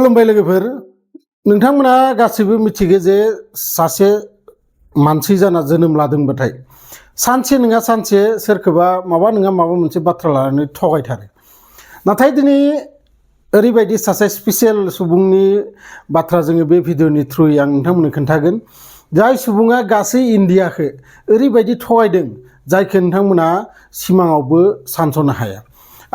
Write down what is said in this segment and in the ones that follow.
खुलुमबाय लोगोफोर नोंथांमोना गासैबो मिथिगौ जे सासे मानसि जाना जोनोम लादोंबाथाय सानसे नङा सानसे सोरखौबा माबा नङा माबा मोनसे बाथ्रा लानानै थगायथारो नाथाय दिनै ओरैबायदि सासे स्पेशल सुबुंनि बाथ्रा जोङो बे भिडिअनि थ्रुयै आं नोंथांमोननो खोन्थागोन जाय सुबुङा गासै इन्डियाखौ ओरैबायदि थगायदों जायखौ नोंथांमोना सिमाङावबो सानस'नो हाया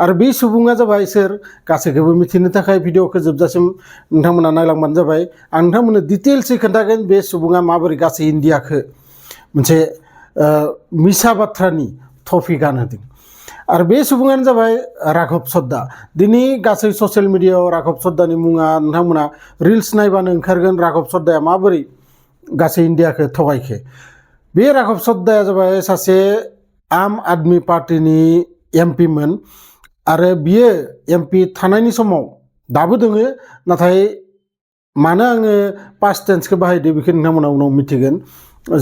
आरो बे सुबुङा जाबाय सोर गासैखौबो मिथिनो थाखाय भिडिअखौ जोबजासिम नोंथांमोना नायलांबानो जाबाय आं नोंथांमोननो डिटेल्सै खोन्थागोन बे सुबुङा माबोरै गासै इन्डियाखौ मोनसे मिसा बाथ्रानि टपिक गानहोदों आरो बे सुबुङानो जाबाय राघब चड्डा दिनै गासै ससियेल मिडियायाव राघब चड्डानि मुङा नोंथांमोना रिल्स नायबानो ओंखारगोन राघब चड्डाया माबोरै गासै इन्डियाखौ थगायखो बे राघब चड्डाया जाबाय सासे आम आदमी पार्टीनि एमपिमोन आरो बियो एमपि थानायनि समाव दाबो दोङो नाथाय मानो आङो पास्ट टेन्सखौ बाहायदो बेखौ नोंथांमोना उनाव मिथिगोन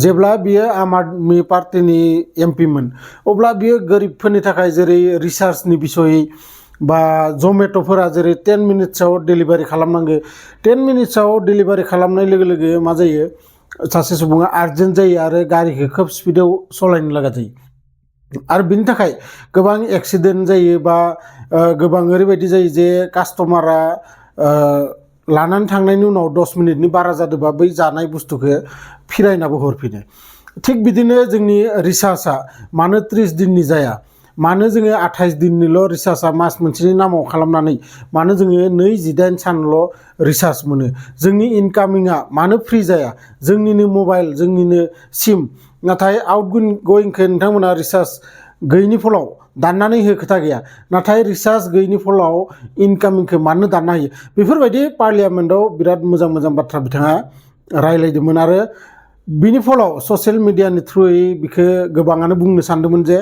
जेब्ला बियो आम आदमी पार्टीनि एमपिमोन अब्ला बियो गोरिबफोरनि थाखाय जेरै रिसार्चनि बिसयै बा जमेट'फोरा जेरै 10 मिनिट्सआव डेलिभारि खालामनांगौ 10 मिनिट्सआव डेलिभारि खालामनाय लोगो लोगो मा जायो सासे सुबुङा आर्जेन्ट जायो आरो गारिखौ खोब स्पिडाव सालायनो लागा जायो आरो बिनि थाखाय गोबां एक्सिडेन्ट जायो बा गोबां ओरैबायदि जायो जे कास्टमारा लानानै थांनायनि उनाव 10 मिनिटनि बारा जादोंबा बै जानाय बुस्थुखौ फिरायनाबो हरफिनो थिग बिदिनो जोंनि रिसार्चआ मानो 30 दिननि जाया मानो जोङो 28 दिननिल' रिसार्चआ मास मोनसेनि नामाव खालामनानै मानो जोङो 28 सानल' रिसार्च मोनो जोंनि इनकामिंआ मानो फ्रि जाया जोंनिनो मबाइल जोंनिनो सिम नाथाय आउटगोइंखौ नोंथांमोना रिसार्च गैयिनि फलाव दाननानै हो खोथा गैया नाथाय रिसार्च गैयिनि फलाव इनकामिंखौ मानो दानना होयो बेफोरबायदि पार्लियामेन्टआव बिराद मोजां मोजां बाथ्रा बिथाङा रायलायदोंमोन आरो बिनि फलाव ससियेल मिडियानि थ्रुयै बिखौ गोबाङानो बुंनो सानदोंमोन जे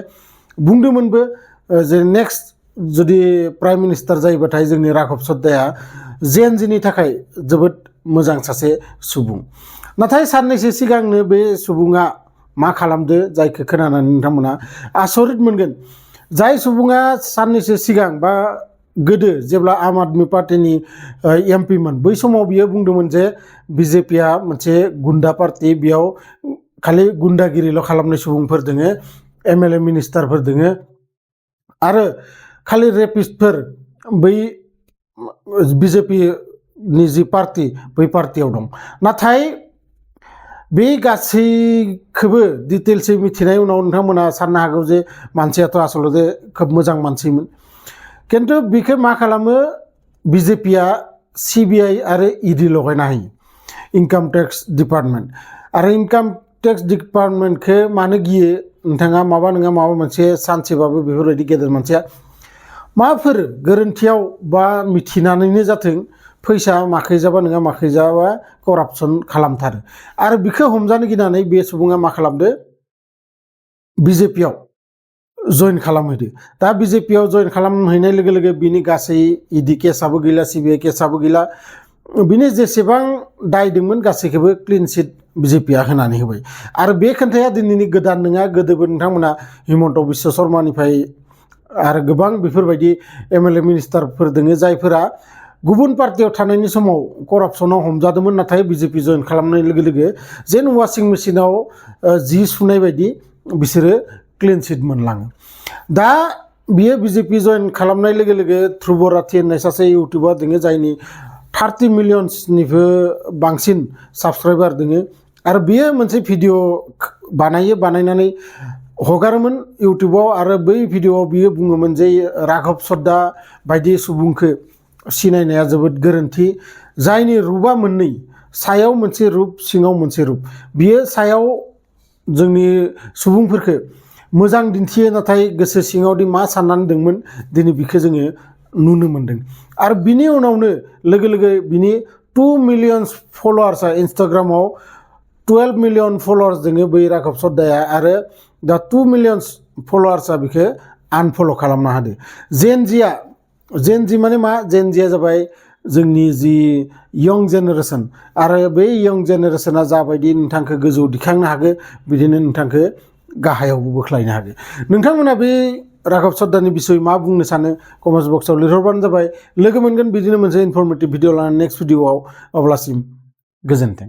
बुंदोंमोनबो जे नेक्स्ट जुदि प्राइम मिनिस्टार जायोबाथाय जोंनि राघब चड्डाया जेएनजिनि थाखाय जोबोद मोजां सासे सुबुं नाथाय साननैसो सिगांनो बे सुबुङा मा खालामदो जायखौ खोनानानै नोंथांमोना आसरित मोनगोन जाय सुबुङा साननैसो सिगां बा गोदो जेब्ला आम आदमी पार्टीनि एमपिमोन बै समाव बियो बुंदोंमोन जे बिजेपिया मोनसे गुन्डा पार्टी बेयाव खालि गुन्डागिरिल' खालामनाय सुबुंफोर दोङो एमएलए मिनिस्टारफोर दोङो आरो खालि रेपिस्टफोर बै बिजेपिनि जि पार्टी बै पार्टीयाव दं नाथाय बे गासैखौबो डिटेल्सै मिथिनाय उनाव नोंथांमोना साननो हागौ जे मानसियाथ' आसलते खोब मोजां मानसिमोन खिन्थु बेखौ मा खालामो बिजेपिया सिबिआइ आरो इडि लगायना होयो इनकाम टेक्स डिपार्टमेन्ट आरो इनकाम टेक्स डिपार्टमेन्टखौ मानो गियो नोंथाङा माबा नङा माबा मोनसे सानसेबाबो बेफोरबायदि गेदेर मानसिया माफोर गोरोन्थियाव बा मिथिनानैनो जाथों फैसा माखैजाबा नङा माखैजाबा करापसन खालामथारो आरो बिखौ हमजानो गिनानै बे सुबुङा मा खालामदो बिजेपियाव जइन खालामहैदो दा बिजेपियाव जइन खालामहैनाय लोगो लोगो बिनि गासै इडि केसआबो गैला सिबिआइ केसआबो गैला बिनि जेसेबां दाय दंमोन गासैखौबो क्लिन चिट बिजेपिया होनानै होबाय आरो बे खोन्थाया दिनैनि गोदान नङा गोदोबो नोंथांमोना हिमन्त बिश्व शर्मानिफ्राय आरो गोबां बेफोरबायदि एमएलए मिनिस्टारफोर दोङो जायफोरा गुबुन पार्टियाव थानायनि समाव करापसनाव हमजादोंमोन नाथाय बिजेपि जइन खालामनाय लोगो लोगो जेन वाशिं मेसिनाव जि सुनाय बायदि बिसोरो क्लिन चिट मोनलाङो दा बियो बिजेपि जइन खालामनाय लोगो लोगो ध्रुब राठी होननाय सासे इउटुबार दोङो जायनि 30 मिलियनसनिबो बांसिन साबसक्राइबार दोङो आरो बियो मोनसे भिडिअ बानायनानै हगारोमोन इउटुबाव आरो बै भिडिअआव बियो बुङोमोन जे राघब चड्डा बायदि सुबुंखौ सिनायनाया जोबोद गोरोन्थि जायनि रुपा मोननै सायाव मोनसे रुप सिङाव मोनसे रुप बियो सायाव जोंनि सुबुंफोरखौ मोजां दिन्थियो नाथाय गोसो सिङावदि मा साननानै दंमोन दिनै बिखौ जोङो नुनो मोन्दों आरो बिनि उनावनो लोगो लोगो बिनि 2 मिलियन फलोवार्सआ इन्स्टाग्रामाव 12 मिलियन फलोवार्स दोङो बै राघब चड्डाया आरो दा 2 मिलियन फलोवार्सआ बिखौ आनफल' खालामना होदो जेनजि माने मा जेनजिया जाबाय जोंनि जि यंग जेनेरेसन आरो बै यंग जेनेरेसना जाबायदि नोंथांखौ गोजौ दिखांनो हागो बिदिनो नोंथांखौ गाहायावबो बोख्लायनो हागो नोंथांमोना बे राघब सरदारनि बिसय मा बुंनो सानो कमेन्ट बक्सआव लिरहरबानो जाबाय लोगो मोनगोन बिदिनो मोनसे इनफरमेटिभ भिडिअ लानानै नेक्स्ट भिडिअआव अब्लासिम गोजोन्थों।